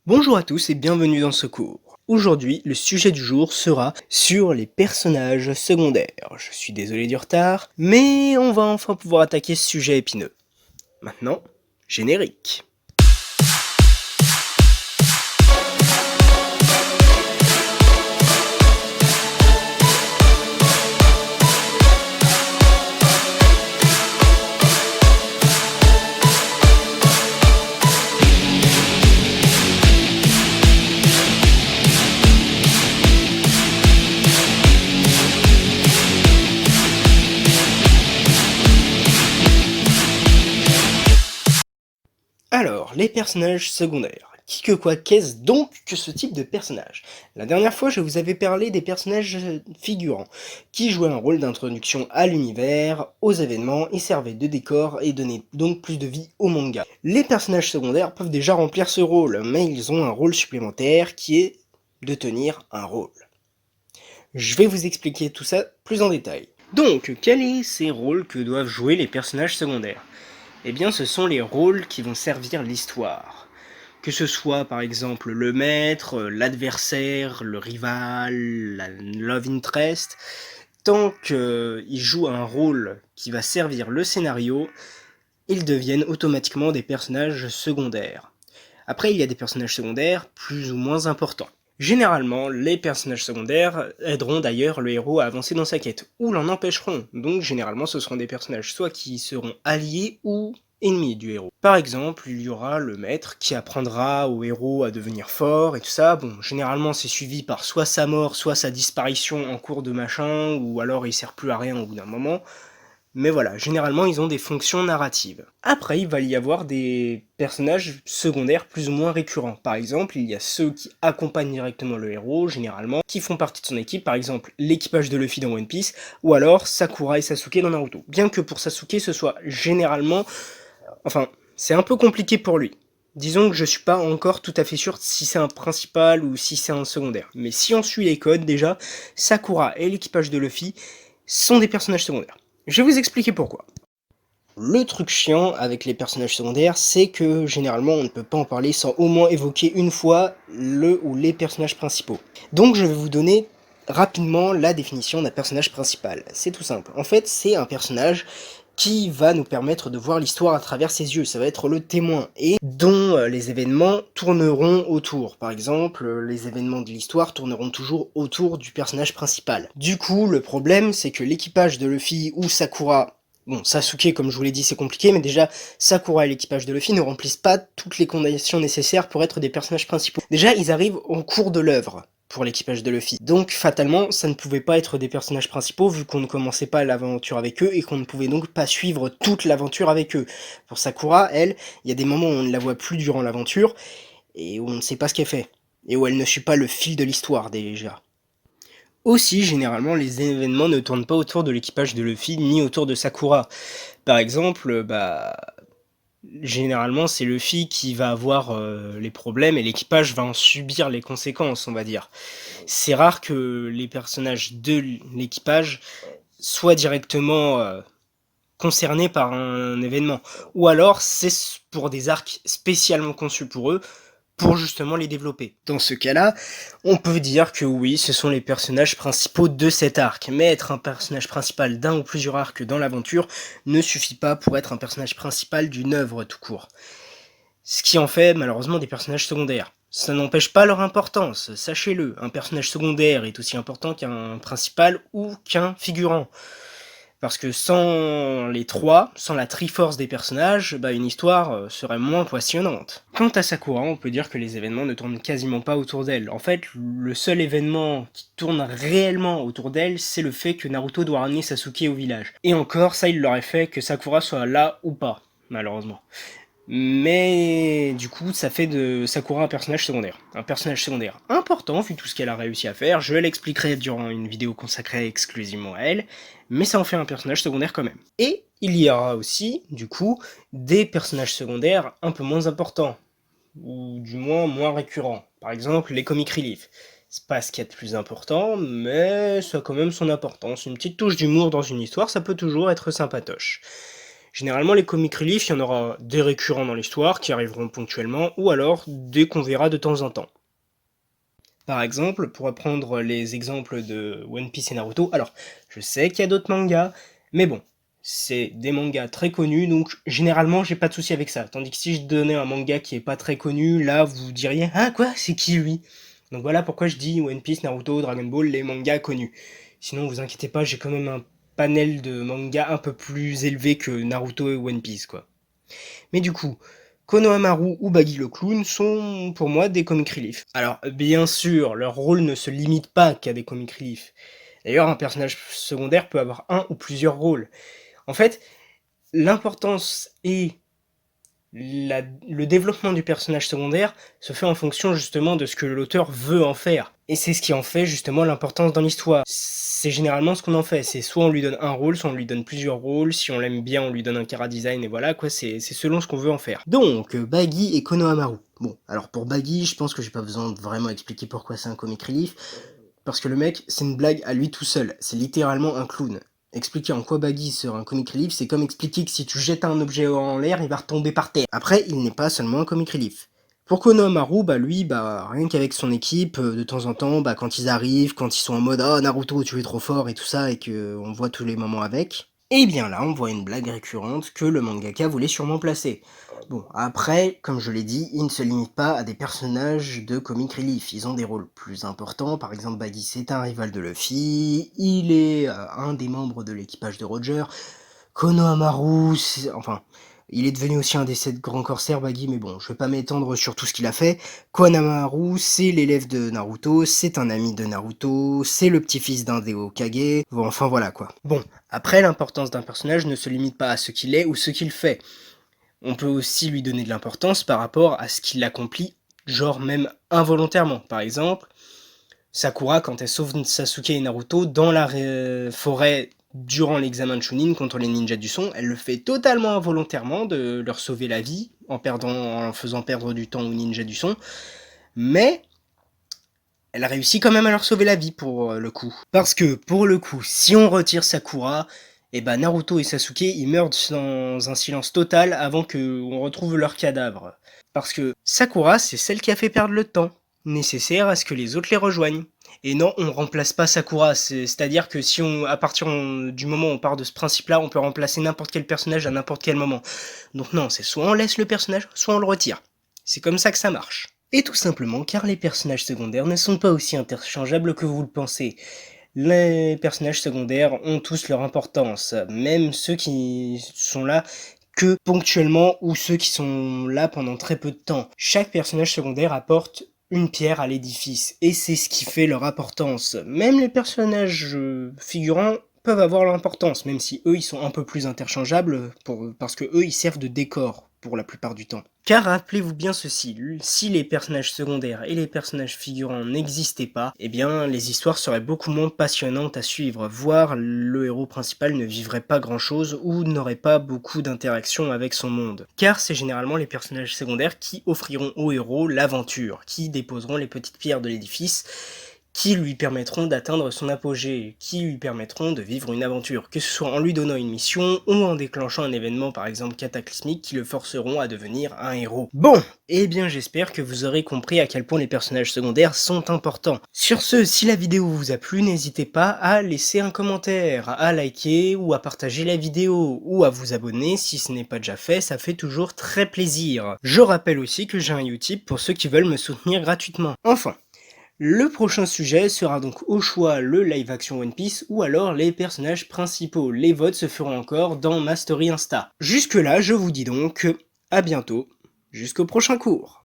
Bonjour à tous et bienvenue dans ce cours. Aujourd'hui, le sujet du jour sera sur les personnages secondaires. Je suis désolé du retard, mais on va enfin pouvoir attaquer ce sujet épineux. Maintenant, générique. Alors, les personnages secondaires. Qui que quoi, qu'est-ce donc que ce type de personnage? La dernière fois, je vous avais parlé des personnages figurants, qui jouaient un rôle d'introduction à l'univers, aux événements, et servaient de décor et donnaient donc plus de vie au manga. Les personnages secondaires peuvent déjà remplir ce rôle, mais ils ont un rôle supplémentaire qui est de tenir un rôle. Je vais vous expliquer tout ça plus en détail. Donc, quels sont ces rôles que doivent jouer les personnages secondaires? Eh bien, ce sont les rôles qui vont servir l'histoire. Que ce soit par exemple le maître, l'adversaire, le rival, la love interest, tant qu'ils jouent un rôle qui va servir le scénario, ils deviennent automatiquement des personnages secondaires. Après, il y a des personnages secondaires plus ou moins importants. Généralement, les personnages secondaires aideront d'ailleurs le héros à avancer dans sa quête, ou l'en empêcheront, donc généralement ce seront des personnages soit qui seront alliés ou ennemis du héros. Par exemple, il y aura le maître qui apprendra au héros à devenir fort et tout ça, bon, généralement c'est suivi par soit sa mort, soit sa disparition en cours de machin, ou alors il sert plus à rien au bout d'un moment. Mais voilà, généralement ils ont des fonctions narratives. Après, il va y avoir des personnages secondaires plus ou moins récurrents. Par exemple, il y a ceux qui accompagnent directement le héros, généralement, qui font partie de son équipe, par exemple l'équipage de Luffy dans One Piece, ou alors Sakura et Sasuke dans Naruto. Bien que pour Sasuke ce soit généralement... Enfin, c'est un peu compliqué pour lui. Disons que je suis pas encore tout à fait sûr si c'est un principal ou si c'est un secondaire. Mais si on suit les codes, déjà, Sakura et l'équipage de Luffy sont des personnages secondaires. Je vais vous expliquer pourquoi. Le truc chiant avec les personnages secondaires, c'est que généralement on ne peut pas en parler sans au moins évoquer une fois le ou les personnages principaux. Donc je vais vous donner rapidement la définition d'un personnage principal. C'est tout simple. En fait, c'est un personnage qui va nous permettre de voir l'histoire à travers ses yeux. Ça va être le témoin et dont les événements tourneront autour. Par exemple, les événements de l'histoire tourneront toujours autour du personnage principal. Du coup, le problème, c'est que l'équipage de Luffy ou Sakura... Bon, Sasuke, comme je vous l'ai dit, c'est compliqué, mais déjà, Sakura et l'équipage de Luffy ne remplissent pas toutes les conditions nécessaires pour être des personnages principaux. Déjà, ils arrivent au cours de l'œuvre pour l'équipage de Luffy. Donc, fatalement, ça ne pouvait pas être des personnages principaux, vu qu'on ne commençait pas l'aventure avec eux, et qu'on ne pouvait donc pas suivre toute l'aventure avec eux. Pour Sakura, elle, il y a des moments où on ne la voit plus durant l'aventure, et où on ne sait pas ce qu'elle fait. Et où elle ne suit pas le fil de l'histoire, déjà. Aussi, généralement, les événements ne tournent pas autour de l'équipage de Luffy, ni autour de Sakura. Par exemple, généralement, c'est Luffy qui va avoir les problèmes et l'équipage va en subir les conséquences, on va dire. C'est rare que les personnages de l'équipage soient directement concernés par un événement. Ou alors, c'est pour des arcs spécialement conçus pour eux, pour justement les développer. Dans ce cas-là, on peut dire que oui, ce sont les personnages principaux de cet arc, mais être un personnage principal d'un ou plusieurs arcs dans l'aventure ne suffit pas pour être un personnage principal d'une œuvre tout court. Ce qui en fait malheureusement des personnages secondaires. Ça n'empêche pas leur importance, sachez-le, un personnage secondaire est aussi important qu'un principal ou qu'un figurant. Parce que sans les trois, sans la triforce des personnages, une histoire serait moins passionnante. Quant à Sakura, on peut dire que les événements ne tournent quasiment pas autour d'elle. En fait, le seul événement qui tourne réellement autour d'elle, c'est le fait que Naruto doit ramener Sasuke au village. Et encore, ça il l'aurait fait que Sakura soit là ou pas, malheureusement. Mais du coup, ça fait de Sakura un personnage secondaire. Un personnage secondaire important, vu tout ce qu'elle a réussi à faire. Je l'expliquerai durant une vidéo consacrée exclusivement à elle, mais ça en fait un personnage secondaire quand même. Et il y aura aussi, du coup, des personnages secondaires un peu moins importants, ou du moins moins récurrents. Par exemple, les comic relief. C'est pas ce qu'il y a de plus important, mais ça a quand même son importance. Une petite touche d'humour dans une histoire, ça peut toujours être sympatoche. Généralement, les comic relief, il y en aura des récurrents dans l'histoire qui arriveront ponctuellement, ou alors des qu'on verra de temps en temps. Par exemple, pour prendre les exemples de One Piece et Naruto, alors je sais qu'il y a d'autres mangas, mais bon, c'est des mangas très connus, donc généralement j'ai pas de souci avec ça. Tandis que si je donnais un manga qui est pas très connu, là vous diriez ah quoi, c'est qui lui? Donc voilà pourquoi je dis One Piece, Naruto, Dragon Ball, les mangas connus. Sinon vous inquiétez pas, j'ai quand même un panel de mangas un peu plus élevé que Naruto et One Piece quoi. Mais du coup, Konohamaru ou Baggy le Clown sont pour moi des comic relief. Alors bien sûr, leur rôle ne se limite pas qu'à des comic relief. D'ailleurs, un personnage secondaire peut avoir un ou plusieurs rôles. En fait, l'importance et le développement du personnage secondaire se fait en fonction justement de ce que l'auteur veut en faire. Et c'est ce qui en fait justement l'importance dans l'histoire. C'est généralement ce qu'on en fait, c'est soit on lui donne un rôle, soit on lui donne plusieurs rôles, si on l'aime bien on lui donne un chara-design, et voilà quoi, c'est selon ce qu'on veut en faire. Donc, Baggy et Konohamaru. Bon, alors pour Baggy, je pense que j'ai pas besoin de vraiment expliquer pourquoi c'est un comic relief, parce que le mec, c'est une blague à lui tout seul, c'est littéralement un clown. Expliquer en quoi Baggy sera un comic relief, c'est comme expliquer que si tu jettes un objet en l'air, il va retomber par terre. Après, il n'est pas seulement un comic relief. Pour Konohamaru, lui, rien qu'avec son équipe, de temps en temps, quand ils arrivent, quand ils sont en mode «Oh Naruto, tu es trop fort» et tout ça, et que on voit tous les moments avec, et bien là, on voit une blague récurrente que le mangaka voulait sûrement placer. Bon, après, comme je l'ai dit, ils ne se limitent pas à des personnages de comic relief, ils ont des rôles plus importants, par exemple Baggy c'est un rival de Luffy, il est un des membres de l'équipage de Roger, Konohamaru, enfin, il est devenu aussi un des 7 grands corsaires Baggy, mais bon, je vais pas m'étendre sur tout ce qu'il a fait. Konohamaru, c'est l'élève de Naruto, c'est un ami de Naruto, c'est le petit-fils d'un des Hokage, bon, enfin voilà quoi. Bon, après l'importance d'un personnage ne se limite pas à ce qu'il est ou ce qu'il fait. On peut aussi lui donner de l'importance par rapport à ce qu'il accomplit, genre même involontairement. Par exemple, Sakura, quand elle sauve Sasuke et Naruto dans la forêt durant l'examen de Chunin contre les ninjas du son, elle le fait totalement involontairement de leur sauver la vie, en faisant perdre du temps aux ninjas du son, mais elle a réussi quand même à leur sauver la vie pour le coup. Parce que pour le coup, si on retire Sakura, et Naruto et Sasuke, ils meurent dans un silence total avant qu'on retrouve leur cadavre. Parce que Sakura, c'est celle qui a fait perdre le temps, nécessaire à ce que les autres les rejoignent. Et non, on remplace pas Sakura, c'est-à-dire que si on, à partir du moment où on part de ce principe-là, on peut remplacer n'importe quel personnage à n'importe quel moment. Donc non, c'est soit on laisse le personnage, soit on le retire. C'est comme ça que ça marche. Et tout simplement car les personnages secondaires ne sont pas aussi interchangeables que vous le pensez. Les personnages secondaires ont tous leur importance, même ceux qui sont là que ponctuellement ou ceux qui sont là pendant très peu de temps. Chaque personnage secondaire apporte une pierre à l'édifice, et c'est ce qui fait leur importance. Même les personnages figurants peuvent avoir leur importance, même si eux ils sont un peu plus interchangeables, parce que eux ils servent de décor pour la plupart du temps. Car rappelez-vous bien ceci, si les personnages secondaires et les personnages figurants n'existaient pas, eh bien les histoires seraient beaucoup moins passionnantes à suivre, voire le héros principal ne vivrait pas grand chose ou n'aurait pas beaucoup d'interaction avec son monde. Car c'est généralement les personnages secondaires qui offriront au héros l'aventure, qui déposeront les petites pierres de l'édifice, qui lui permettront d'atteindre son apogée, qui lui permettront de vivre une aventure, que ce soit en lui donnant une mission ou en déclenchant un événement par exemple cataclysmique qui le forceront à devenir un héros. Bon, eh bien j'espère que vous aurez compris à quel point les personnages secondaires sont importants. Sur ce, si la vidéo vous a plu, n'hésitez pas à laisser un commentaire, à liker ou à partager la vidéo, ou à vous abonner si ce n'est pas déjà fait, ça fait toujours très plaisir. Je rappelle aussi que j'ai un Utip pour ceux qui veulent me soutenir gratuitement. Enfin, le prochain sujet sera donc au choix le live action One Piece ou alors les personnages principaux. Les votes se feront encore dans ma story Insta. Jusque là, je vous dis donc à bientôt, jusqu'au prochain cours.